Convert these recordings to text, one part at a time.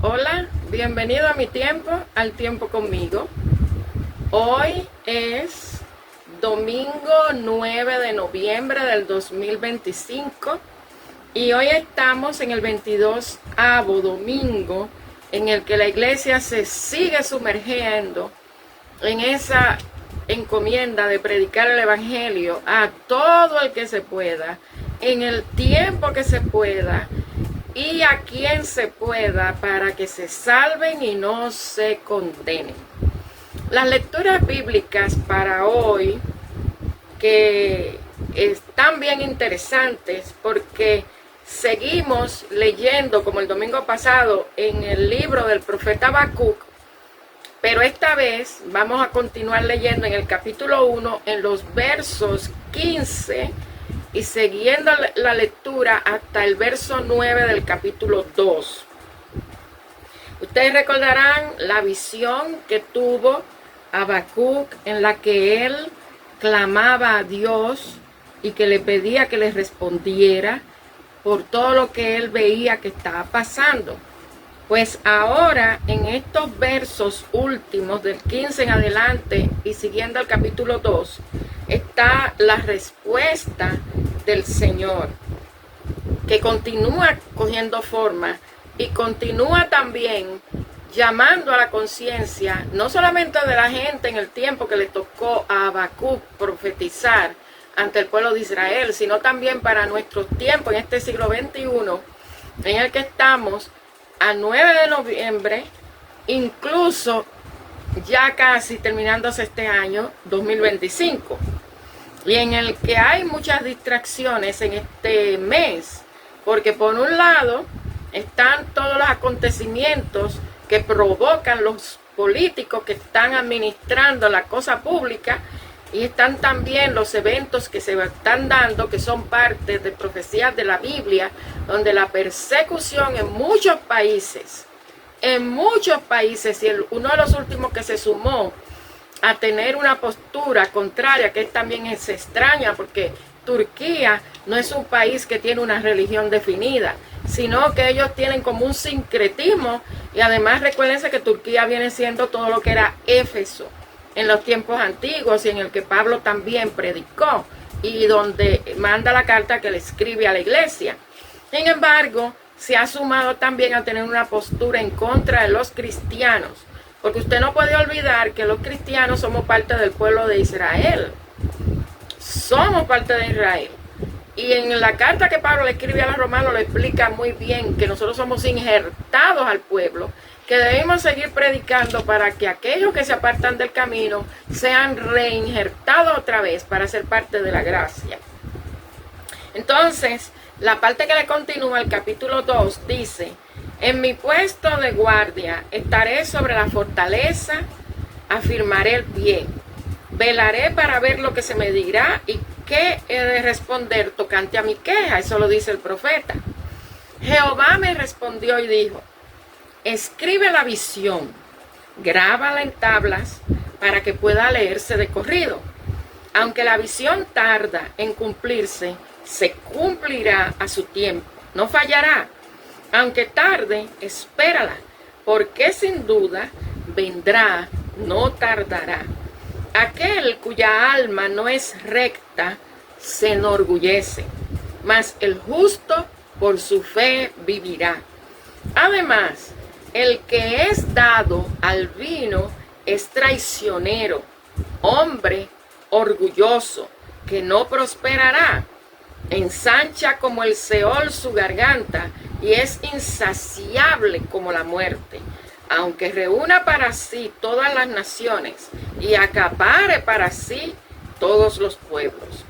Hola, bienvenido a mi tiempo, al tiempo conmigo. Hoy es domingo 9 de noviembre del 2025 y hoy estamos en el 22º domingo en el que la iglesia se sigue sumergiendo en esa encomienda de predicar el evangelio a todo el que se pueda, en el tiempo que se pueda y a quien se pueda, para que se salven y no se condenen. Las lecturas bíblicas para hoy, que están bien interesantes porque seguimos leyendo, como el domingo pasado, en el libro del profeta Habacuc, pero esta vez vamos a continuar leyendo en el capítulo 1, en los versos 15 y siguiendo la lectura hasta el verso 9 del capítulo 2. Ustedes recordarán la visión que tuvo Habacuc, en la que él clamaba a Dios y que le pedía que le respondiera por todo lo que él veía que estaba pasando. Pues ahora, en estos versos últimos, del 15 en adelante y siguiendo el capítulo 2, está la respuesta del Señor, que continúa cogiendo forma y continúa también llamando a la conciencia, no solamente de la gente en el tiempo que le tocó a Habacuc profetizar ante el pueblo de Israel, sino también para nuestros tiempos en este siglo XXI, en el que estamos a 9 de noviembre, incluso ya casi terminándose este año 2025, y en el que hay muchas distracciones en este mes, porque por un lado están todos los acontecimientos que provocan los políticos que están administrando la cosa pública, y están también los eventos que se están dando, que son parte de profecías de la Biblia, donde la persecución en muchos países, y uno de los últimos que se sumó a tener una postura contraria, que también es extraña, porque Turquía no es un país que tiene una religión definida, sino que ellos tienen como un sincretismo, y además recuérdense que Turquía viene siendo todo lo que era Éfeso en los tiempos antiguos, y en el que Pablo también predicó, y donde manda la carta que le escribe a la iglesia. Sin embargo, se ha sumado también a tener una postura en contra de los cristianos, porque usted no puede olvidar que los cristianos somos parte del pueblo de Israel. Somos parte de Israel. Y en la carta que Pablo le escribe a los romanos, le explica muy bien que nosotros somos injertados al pueblo, que debemos seguir predicando para que aquellos que se apartan del camino sean reinjertados otra vez para ser parte de la gracia. Entonces, la parte que le continúa el capítulo 2 dice: en mi puesto de guardia estaré sobre la fortaleza, afirmaré el pie, velaré para ver lo que se me dirá y qué he de responder tocante a mi queja. Eso lo dice el profeta. Jehová me respondió y dijo: escribe la visión, grábala en tablas para que pueda leerse de corrido. Aunque la visión tarda en cumplirse, se cumplirá a su tiempo, no fallará. Aunque tarde, espérala, porque sin duda vendrá, no tardará. Aquel cuya alma no es recta se enorgullece, mas el justo por su fe vivirá. Además, el que es dado al vino es traicionero, hombre orgulloso, que no prosperará. Ensancha como el Seol su garganta y es insaciable como la muerte. Aunque reúna para sí todas las naciones y acapare para sí todos los pueblos,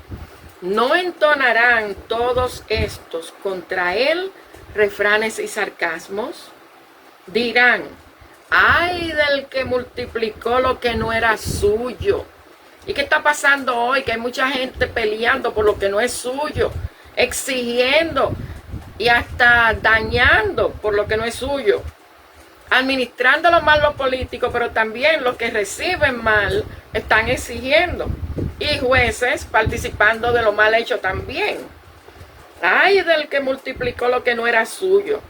no entonarán todos estos contra él refranes y sarcasmos. Dirán: ay del que multiplicó lo que no era suyo. ¿Y qué está pasando hoy? Que hay mucha gente peleando por lo que no es suyo, exigiendo y hasta dañando por lo que no es suyo, administrándolo mal los políticos, pero también los que reciben mal están exigiendo, y jueces participando de lo mal hecho también. Ay del que multiplicó lo que no era suyo.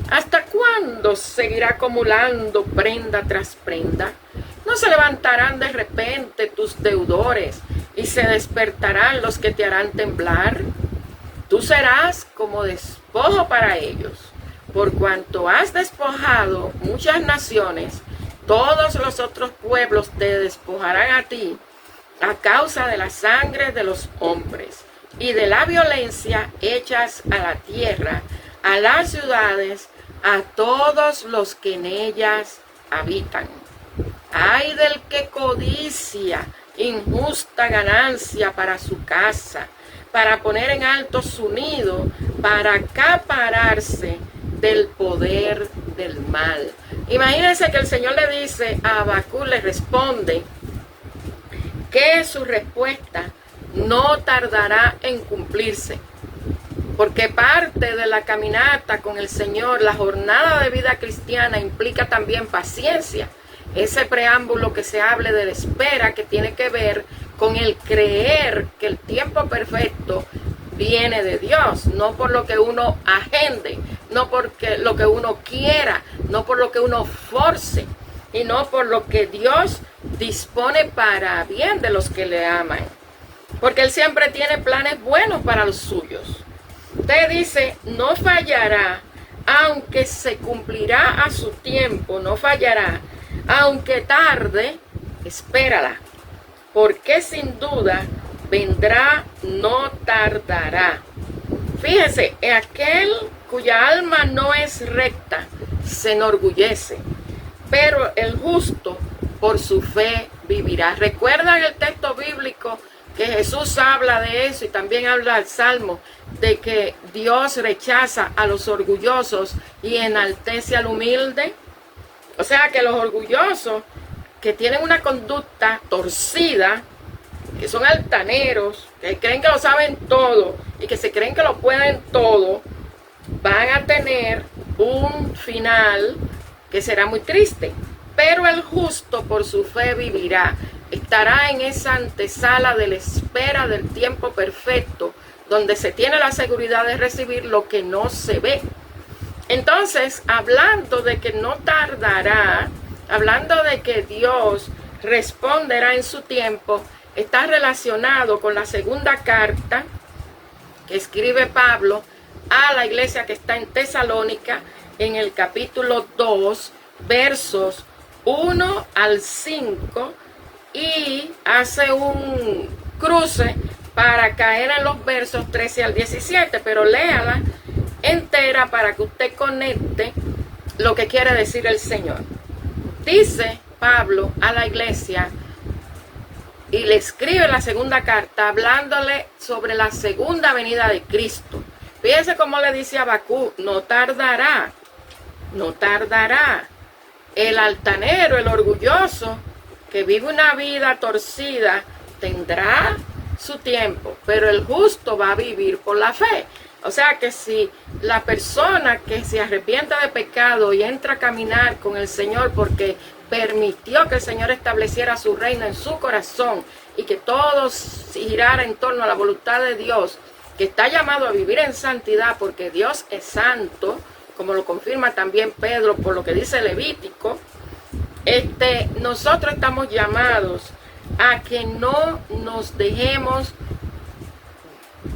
¿Hasta cuándo seguirá acumulando prenda tras prenda? ¿No se levantarán de repente tus deudores y se despertarán los que te harán temblar? Tú serás como despojo para ellos. Por cuanto has despojado muchas naciones, todos los otros pueblos te despojarán a ti a causa de la sangre de los hombres y de la violencia hechas a la tierra, a las ciudades, a todos los que en ellas habitan. Ay del que codicia injusta ganancia para su casa, para poner en alto su nido, para acapararse del poder del mal. Imagínense que el Señor le dice a Habacuc, le responde que su respuesta no tardará en cumplirse, porque parte de la caminata con el Señor, la jornada de vida cristiana, implica también paciencia. Ese preámbulo que se hable de la espera, que tiene que ver con el creer que el tiempo perfecto viene de Dios, no por lo que uno agende, no porque lo que uno quiera, no por lo que uno force, y no por lo que Dios dispone para bien de los que le aman, porque Él siempre tiene planes buenos para los suyos. Usted dice, no fallará, aunque se cumplirá a su tiempo, no fallará, aunque tarde, espérala, porque sin duda vendrá, no tardará. Fíjese, aquel cuya alma no es recta se enorgullece, pero el justo por su fe vivirá. ¿Recuerdan el texto bíblico que Jesús habla de eso y también habla el Salmo de que Dios rechaza a los orgullosos y enaltece al humilde? O sea que los orgullosos que tienen una conducta torcida, que son altaneros, que creen que lo saben todo y que se creen que lo pueden todo, van a tener un final que será muy triste. Pero el justo por su fe vivirá. Estará en esa antesala de la espera del tiempo perfecto, donde se tiene la seguridad de recibir lo que no se ve. Entonces, hablando de que no tardará, hablando de que Dios responderá en su tiempo, está relacionado con la segunda carta que escribe Pablo a la iglesia que está en Tesalónica, en el capítulo 2, versos 1 al 5, y hace un cruce para caer en los versos 13 al 17, pero léala entera para que usted conecte lo que quiere decir el Señor. Dice Pablo a la iglesia y le escribe la segunda carta hablándole sobre la segunda venida de Cristo. Fíjense cómo le dice a Habacuc, no tardará, no tardará. El altanero, el orgulloso, que vive una vida torcida, tendrá su tiempo, pero el justo va a vivir por la fe. O sea que si la persona que se arrepienta de pecado y entra a caminar con el Señor porque permitió que el Señor estableciera su reino en su corazón y que todo girara en torno a la voluntad de Dios, que está llamado a vivir en santidad porque Dios es santo, como lo confirma también Pedro por lo que dice Levítico, nosotros estamos llamados a que no nos dejemos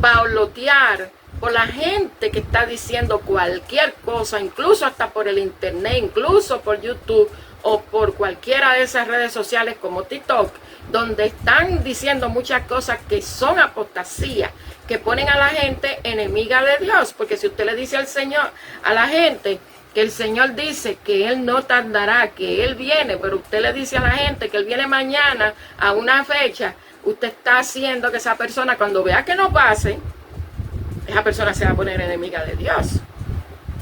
paulotear por la gente que está diciendo cualquier cosa, incluso hasta por el internet, incluso por YouTube o por cualquiera de esas redes sociales como TikTok, donde están diciendo muchas cosas que son apostasía, que ponen a la gente enemiga de Dios. Porque si usted le dice al Señor, a la gente, que el Señor dice que Él no tardará, que Él viene, pero usted le dice a la gente que Él viene mañana a una fecha, usted está haciendo que esa persona, cuando vea que no pase, esa persona se va a poner enemiga de Dios.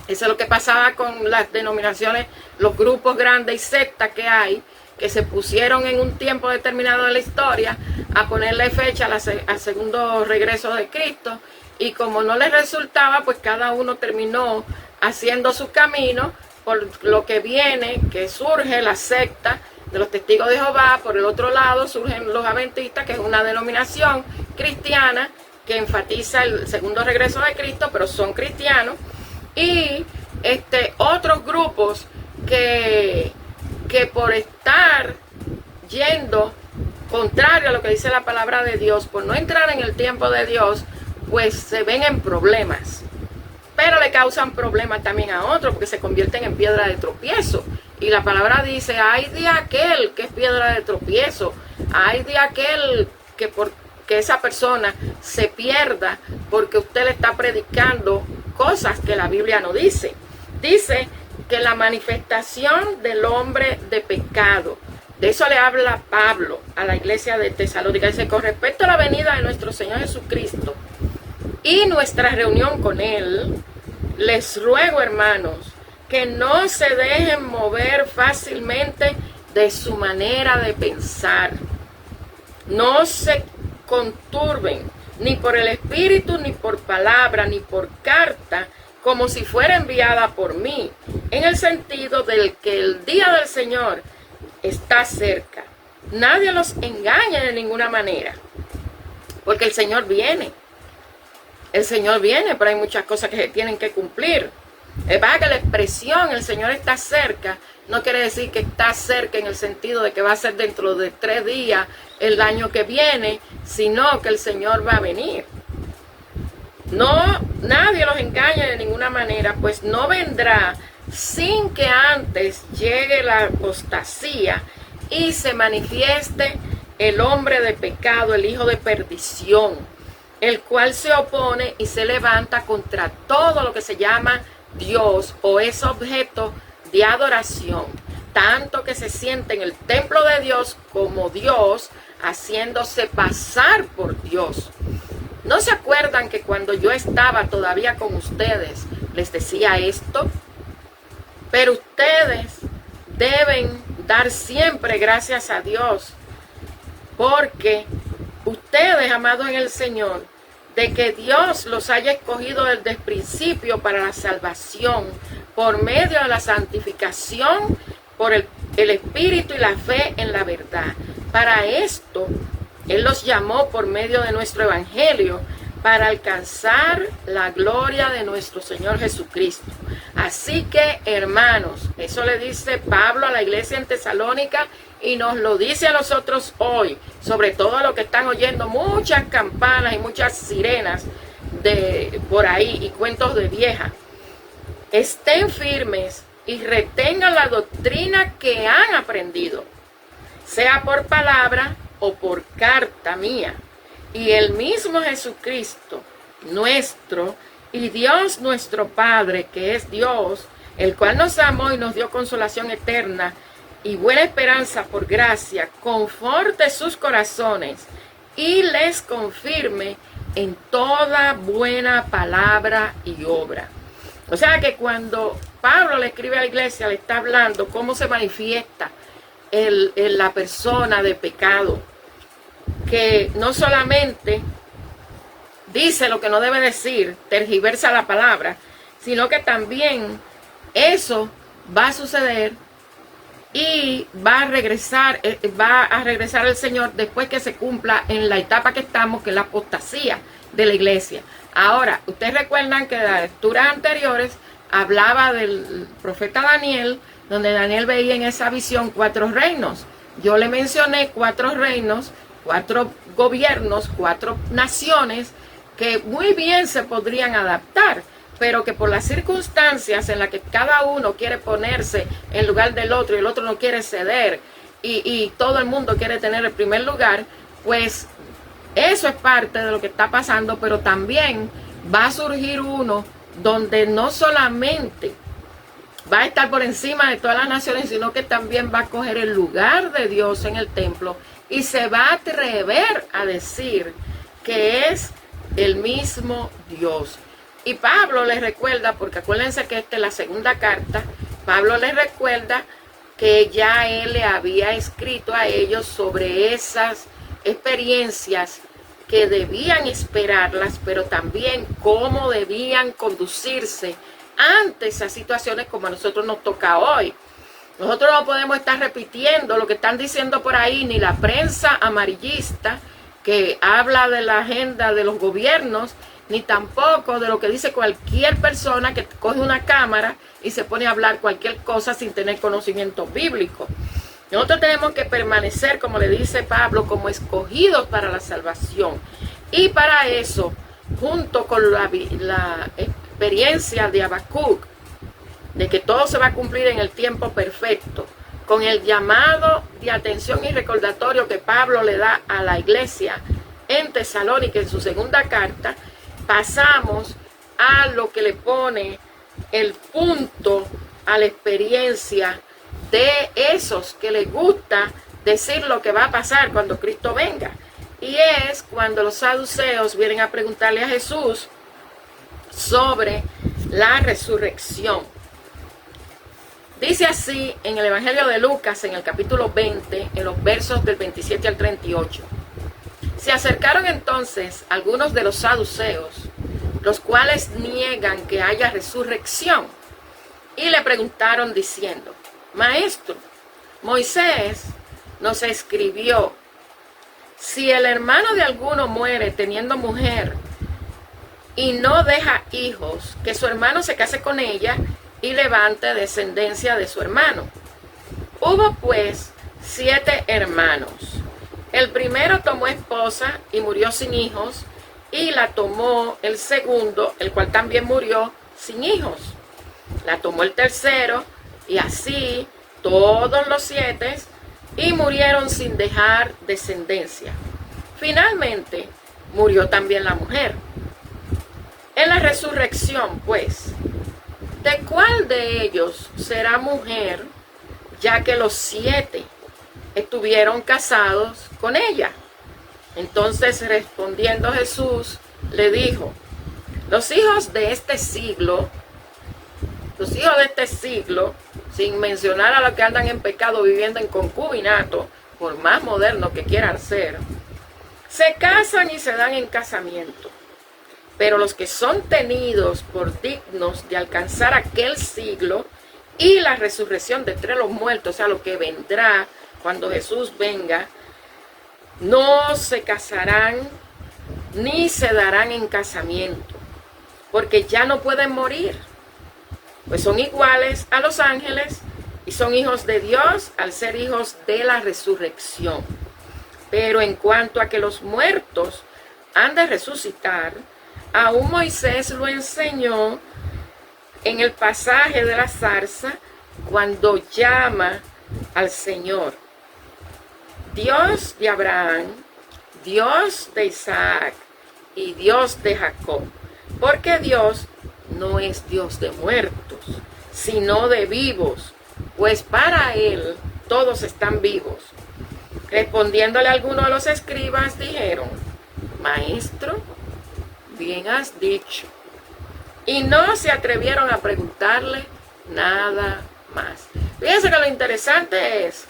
Eso es lo que pasaba con las denominaciones, los grupos grandes y sectas que hay, que se pusieron en un tiempo determinado de la historia a ponerle fecha al segundo regreso de Cristo, y como no les resultaba, pues cada uno terminó haciendo su camino, por lo que viene, que surge la secta de los testigos de Jehová. Por el otro lado surgen los adventistas, que es una denominación cristiana que enfatiza el segundo regreso de Cristo, pero son cristianos. Y otros grupos que por estar yendo contrario a lo que dice la palabra de Dios, por no entrar en el tiempo de Dios, pues se ven en problemas. Pero le causan problemas también a otros porque se convierten en piedra de tropiezo. Y la palabra dice, ay de aquel que es piedra de tropiezo, ay de aquel que esa persona se pierda porque usted le está predicando cosas que la Biblia no dice. Dice que la manifestación del hombre de pecado, de eso le habla Pablo a la iglesia de Tesalónica. Dice, con respecto a la venida de nuestro Señor Jesucristo y nuestra reunión con Él, les ruego, hermanos, que no se dejen mover fácilmente de su manera de pensar. No se conturben ni por el Espíritu, ni por palabra, ni por carta, como si fuera enviada por mí, en el sentido del que el día del Señor está cerca. Nadie los engaña de ninguna manera, porque el Señor viene. El Señor viene, pero hay muchas cosas que se tienen que cumplir. Es para que la expresión el Señor está cerca no quiere decir que está cerca en el sentido de que va a ser dentro de 3 días el año que viene, sino que el Señor va a venir. No, nadie los engaña de ninguna manera, pues no vendrá sin que antes llegue la apostasía y se manifieste el hombre de pecado, el hijo de perdición, el cual se opone y se levanta contra todo lo que se llama Dios o es objeto de adoración, tanto que se siente en el templo de Dios como Dios, haciéndose pasar por Dios. ¿No se acuerdan que cuando yo estaba todavía con ustedes les decía esto? Pero ustedes deben dar siempre gracias a Dios, porque ustedes, amados en el Señor, de que Dios los haya escogido desde el principio para la salvación, por medio de la santificación, por el Espíritu y la fe en la verdad. Para esto, Él los llamó por medio de nuestro Evangelio, para alcanzar la gloria de nuestro Señor Jesucristo. Así que, hermanos, eso le dice Pablo a la iglesia en Tesalónica y nos lo dice a nosotros hoy, sobre todo a los que están oyendo muchas campanas y muchas sirenas por ahí y cuentos de vieja. Estén firmes y retengan la doctrina que han aprendido, sea por palabra o por carta mía. Y el mismo Jesucristo nuestro y Dios nuestro Padre, que es Dios, el cual nos amó y nos dio consolación eterna y buena esperanza por gracia, conforte sus corazones y les confirme en toda buena palabra y obra. O sea que cuando Pablo le escribe a la iglesia, le está hablando cómo se manifiesta la persona de pecado, que no solamente dice lo que no debe decir, tergiversa la palabra, sino que también eso va a suceder y va a regresar el Señor después que se cumpla en la etapa que estamos, que es la apostasía de la iglesia. Ahora, ustedes recuerdan que en las lecturas anteriores hablaba del profeta Daniel, donde Daniel veía en esa visión 4 reinos. Yo le mencioné 4 reinos, 4 gobiernos, 4 naciones que muy bien se podrían adaptar, pero que por las circunstancias en las que cada uno quiere ponerse en lugar del otro y el otro no quiere ceder y todo el mundo quiere tener el primer lugar, pues eso es parte de lo que está pasando, pero también va a surgir uno donde no solamente va a estar por encima de todas las naciones, sino que también va a coger el lugar de Dios en el templo y se va a atrever a decir que es el mismo Dios. Y Pablo les recuerda, porque acuérdense que esta es la segunda carta, Pablo les recuerda que ya él le había escrito a ellos sobre esas experiencias que debían esperarlas, pero también cómo debían conducirse ante esas situaciones como a nosotros nos toca hoy. Nosotros no podemos estar repitiendo lo que están diciendo por ahí, ni la prensa amarillista que habla de la agenda de los gobiernos ni tampoco de lo que dice cualquier persona que coge una cámara y se pone a hablar cualquier cosa sin tener conocimiento bíblico. Nosotros tenemos que permanecer, como le dice Pablo, como escogidos para la salvación. Y para eso, junto con la experiencia de Habacuc, de que todo se va a cumplir en el tiempo perfecto, con el llamado de atención y recordatorio que Pablo le da a la iglesia en Tesalónica en su segunda carta, pasamos a lo que le pone el punto a la experiencia de esos que les gusta decir lo que va a pasar cuando Cristo venga. Y es cuando los saduceos vienen a preguntarle a Jesús sobre la resurrección. Dice así en el Evangelio de Lucas, en el capítulo 20, en los versos del 27 al 38. Se acercaron entonces algunos de los saduceos, los cuales niegan que haya resurrección, y le preguntaron diciendo: Maestro, Moisés nos escribió, si el hermano de alguno muere teniendo mujer y no deja hijos, que su hermano se case con ella y levante descendencia de su hermano. Hubo pues 7 hermanos. El primero tomó esposa y murió sin hijos, y la tomó el segundo, el cual también murió sin hijos. La tomó el tercero, y así todos los 7, y murieron sin dejar descendencia. Finalmente murió también la mujer. En la resurrección, pues, ¿de cuál de ellos será mujer, ya que los 7 estuvieron casados con ella? Entonces, respondiendo Jesús, le dijo: los hijos de este siglo, sin mencionar a los que andan en pecado viviendo en concubinato, por más modernos que quieran ser, se casan y se dan en casamiento. Pero los que son tenidos por dignos de alcanzar aquel siglo y la resurrección de entre los muertos, o sea, lo que vendrá cuando Jesús venga, no se casarán ni se darán en casamiento, porque ya no pueden morir, pues son iguales a los ángeles y son hijos de Dios al ser hijos de la resurrección. Pero en cuanto a que los muertos han de resucitar, aún Moisés lo enseñó en el pasaje de la zarza, cuando llama al Señor Dios de Abraham, Dios de Isaac y Dios de Jacob, porque Dios no es Dios de muertos, sino de vivos, pues para Él todos están vivos. Respondiéndole algunos de los escribas, dijeron: Maestro, bien has dicho. Y no se atrevieron a preguntarle nada más. Fíjense que lo interesante es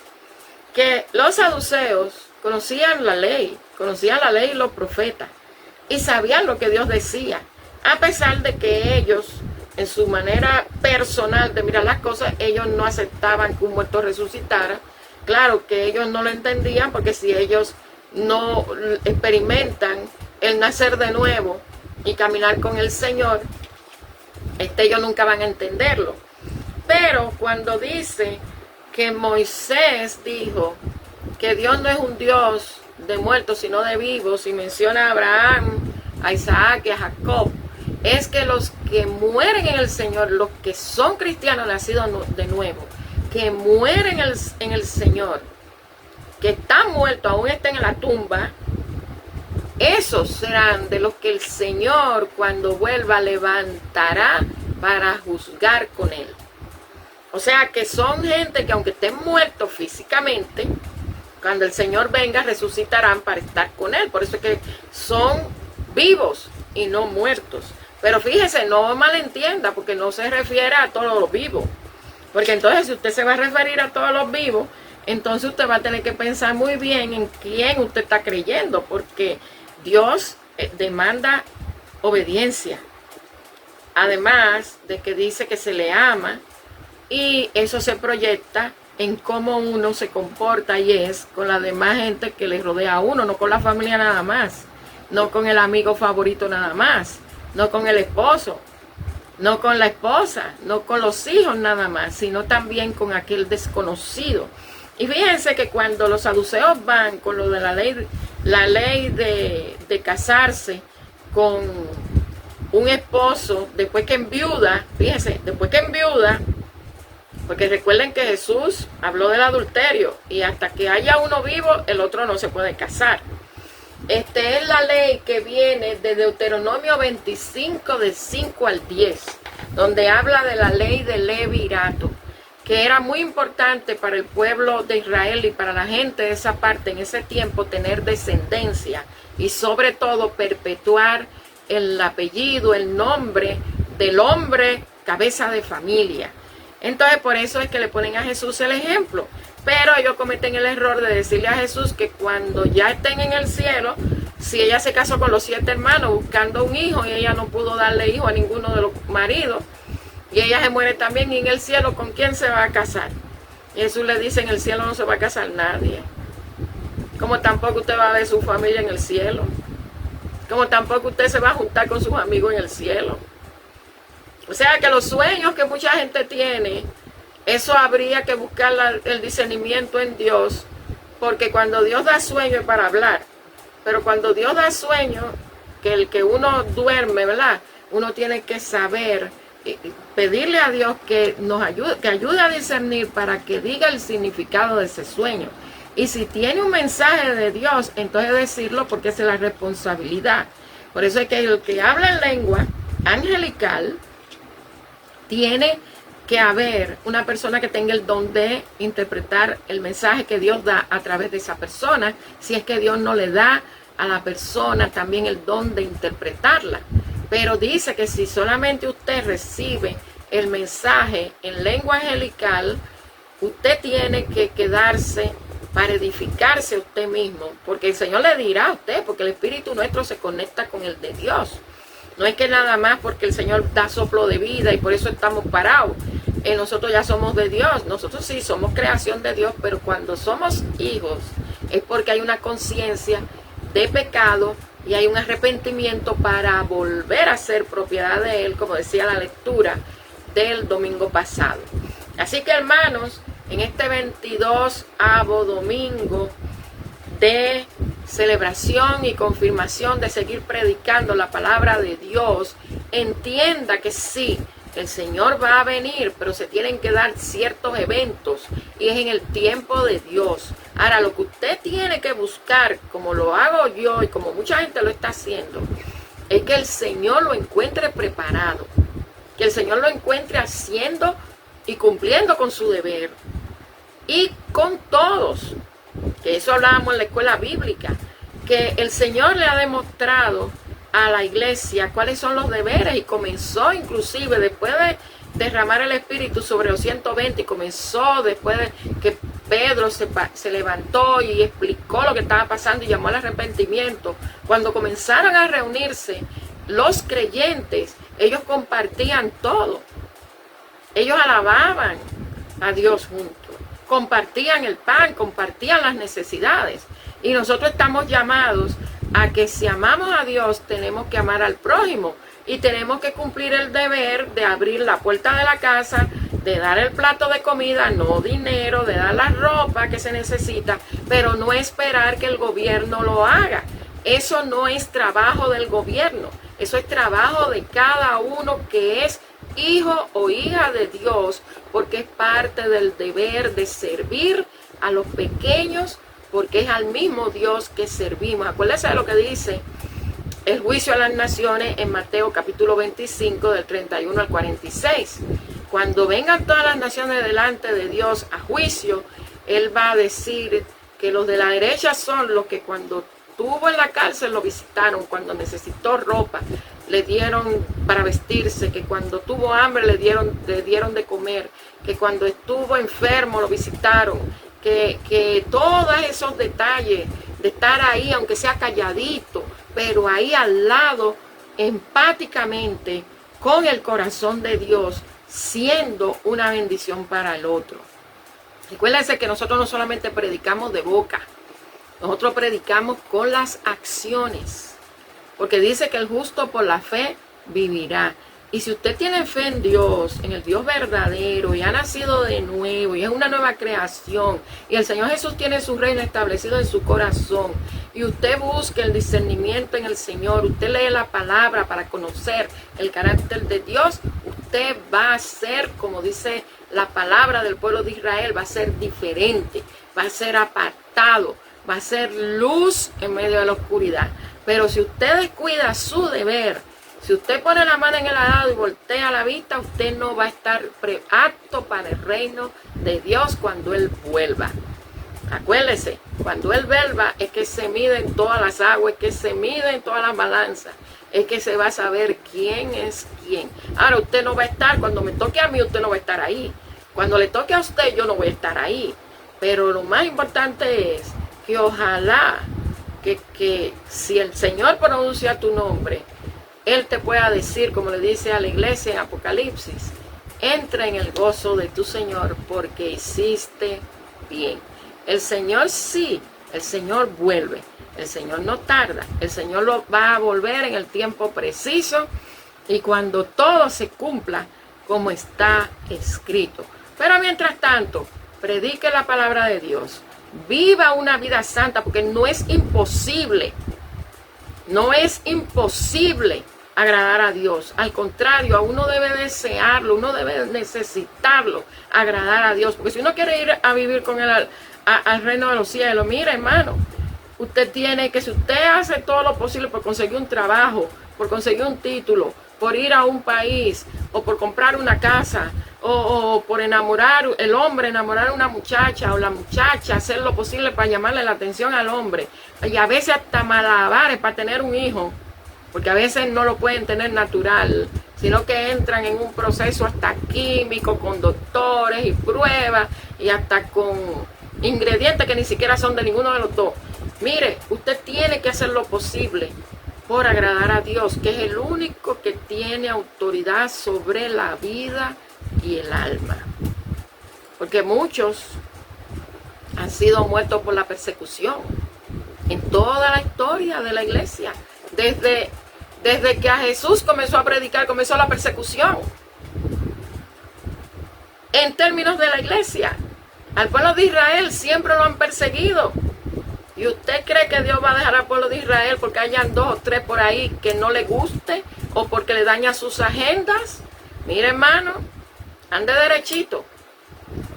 que los saduceos conocían la ley y los profetas, y sabían lo que Dios decía, a pesar de que ellos, en su manera personal de mirar las cosas, ellos no aceptaban que un muerto resucitara. Claro que ellos no lo entendían, porque si ellos no experimentan el nacer de nuevo y caminar con el Señor, ellos nunca van a entenderlo. Pero cuando dice que Moisés dijo que Dios no es un Dios de muertos sino de vivos, y menciona a Abraham, a Isaac y a Jacob, es que los que mueren en el Señor, los que son cristianos nacidos de nuevo, que mueren en el Señor, que están muertos, aún estén en la tumba, esos serán de los que el Señor, cuando vuelva, levantará para juzgar con Él. O sea que son gente que, aunque estén muertos físicamente, cuando el Señor venga, resucitarán para estar con Él. Por eso es que son vivos y no muertos. Pero fíjese, no malentienda, porque no se refiere a todos los vivos. Porque entonces, si usted se va a referir a todos los vivos, entonces usted va a tener que pensar muy bien en quién usted está creyendo, porque Dios demanda obediencia. Además de que dice que se le ama, y eso se proyecta en cómo uno se comporta y es con la demás gente que le rodea a uno, no con la familia nada más, no con el amigo favorito nada más, no con el esposo, no con la esposa, no con los hijos nada más, sino también con aquel desconocido. Y fíjense que cuando los saduceos van con lo de la ley de casarse con un esposo, después que enviuda, fíjense, después que enviuda, porque recuerden que Jesús habló del adulterio y hasta que haya uno vivo, el otro no se puede casar. Esta es la ley que viene de Deuteronomio 25, del 5 al 10, donde habla de la ley de levirato, que era muy importante para el pueblo de Israel y para la gente de esa parte en ese tiempo tener descendencia y sobre todo perpetuar el apellido, el nombre del hombre cabeza de familia. Entonces por eso es que le ponen a Jesús el ejemplo. Pero ellos cometen el error de decirle a Jesús que cuando ya estén en el cielo, si ella se casó con los 7 hermanos buscando un hijo y ella no pudo darle hijo a ninguno de los maridos, y ella se muere también, y en el cielo, ¿con quién se va a casar? Y Jesús le dice, en el cielo no se va a casar nadie. Como tampoco usted va a ver su familia en el cielo. Como tampoco usted se va a juntar con sus amigos en el cielo. O sea que los sueños que mucha gente tiene, eso habría que buscar el discernimiento en Dios, porque cuando Dios da sueño es para hablar, pero cuando Dios da sueño, que el que uno duerme, ¿verdad? Uno tiene que saber, pedirle a Dios que nos ayude, que ayude a discernir para que diga el significado de ese sueño. Y si tiene un mensaje de Dios, entonces decirlo, porque esa es la responsabilidad. Por eso es que el que habla en lengua angelical, tiene que haber una persona que tenga el don de interpretar el mensaje que Dios da a través de esa persona, si es que Dios no le da a la persona también el don de interpretarla. Pero dice que si solamente usted recibe el mensaje en lengua angelical, usted tiene que quedarse para edificarse a usted mismo, porque el Señor le dirá a usted, porque el Espíritu nuestro se conecta con el de Dios. No es que nada más porque el Señor da soplo de vida y por eso estamos parados. Nosotros ya somos de Dios. Nosotros sí somos creación de Dios, pero cuando somos hijos es porque hay una conciencia de pecado y hay un arrepentimiento para volver a ser propiedad de Él, como decía la lectura del domingo pasado. Así que, hermanos, en este 22º domingo de celebración y confirmación de seguir predicando la palabra de Dios, entienda que sí, el Señor va a venir, pero se tienen que dar ciertos eventos y es en el tiempo de Dios. Ahora, lo que usted tiene que buscar, como lo hago yo y como mucha gente lo está haciendo, es que el Señor lo encuentre preparado, que el Señor lo encuentre haciendo y cumpliendo con su deber y con todos. Que eso hablábamos en la escuela bíblica, que el Señor le ha demostrado a la iglesia cuáles son los deberes y comenzó inclusive después de derramar el Espíritu sobre los 120 y comenzó después de que Pedro se levantó y explicó lo que estaba pasando y llamó al arrepentimiento. Cuando comenzaron a reunirse los creyentes, ellos compartían todo. Ellos alababan a Dios juntos. Compartían el pan, compartían las necesidades. Y nosotros estamos llamados a que si amamos a Dios, tenemos que amar al prójimo. Y tenemos que cumplir el deber de abrir la puerta de la casa, de dar el plato de comida, no dinero, de dar la ropa que se necesita, pero no esperar que el gobierno lo haga. Eso no es trabajo del gobierno. Eso es trabajo de cada uno que es hijo o hija de Dios, porque es parte del deber de servir a los pequeños, porque es al mismo Dios que servimos. Acuérdense de lo que dice el juicio a las naciones en Mateo capítulo 25 del 31 al 46. Cuando vengan todas las naciones delante de Dios a juicio, Él va a decir que los de la derecha son los que cuando estuvo en la cárcel lo visitaron, cuando necesitó ropa le dieron para vestirse, que cuando tuvo hambre le dieron de comer, que cuando estuvo enfermo lo visitaron, que todos esos detalles de estar ahí, aunque sea calladito, pero ahí al lado, empáticamente, con el corazón de Dios, siendo una bendición para el otro. Recuérdense que nosotros no solamente predicamos de boca, nosotros predicamos con las acciones. Porque dice que el justo por la fe vivirá. Y si usted tiene fe en Dios, en el Dios verdadero, y ha nacido de nuevo, y es una nueva creación, y el Señor Jesús tiene su reino establecido en su corazón, y usted busca el discernimiento en el Señor, usted lee la palabra para conocer el carácter de Dios, usted va a ser, como dice la palabra del pueblo de Israel, va a ser diferente, va a ser apartado, va a ser luz en medio de la oscuridad. Pero si usted descuida su deber, si usted pone la mano en el arado y voltea la vista, usted no va a estar apto para el reino de Dios cuando Él vuelva. Acuérdese, cuando Él vuelva es que se miden todas las aguas, es que se miden todas las balanzas, es que se va a saber quién es quién. Ahora usted no va a estar, cuando me toque a mí, usted no va a estar ahí. Cuando le toque a usted, yo no voy a estar ahí. Pero lo más importante es que ojalá que si el Señor pronuncia tu nombre, Él te pueda decir, como le dice a la iglesia en Apocalipsis, entra en el gozo de tu Señor porque hiciste bien. El Señor sí, el Señor vuelve, el Señor no tarda, el Señor lo va a volver en el tiempo preciso y cuando todo se cumpla como está escrito. Pero mientras tanto, predique la palabra de Dios, viva una vida santa porque no es imposible agradar a Dios. Al contrario, uno debe desearlo, uno debe necesitarlo, agradar a Dios. Porque si uno quiere ir a vivir con Él al reino de los cielos, mire hermano, usted tiene que, si usted hace todo lo posible por conseguir un trabajo, por conseguir un título, por ir a un país, o por comprar una casa, o por enamorar, el hombre enamorar a una muchacha, o la muchacha hacer lo posible para llamarle la atención al hombre, y a veces hasta malabares para tener un hijo, porque a veces no lo pueden tener natural, sino que entran en un proceso hasta químico, con doctores y pruebas, y hasta con ingredientes que ni siquiera son de ninguno de los dos. Mire, usted tiene que hacer lo posible por agradar a Dios, que es el único que tiene autoridad sobre la vida y el alma. Porque muchos han sido muertos por la persecución en toda la historia de la iglesia. Desde que a Jesús comenzó a predicar, comenzó la persecución. En términos de la iglesia, al pueblo de Israel siempre lo han perseguido. ¿Y usted cree que Dios va a dejar al pueblo de Israel porque hayan 2 o 3 por ahí que no le guste o porque le daña sus agendas? Mire hermano, ande derechito,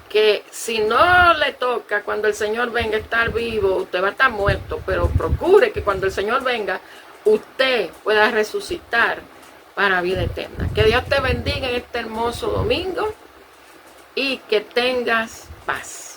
que si no le toca cuando el Señor venga estar vivo, usted va a estar muerto, pero procure que cuando el Señor venga, usted pueda resucitar para vida eterna. Que Dios te bendiga en este hermoso domingo y que tengas paz.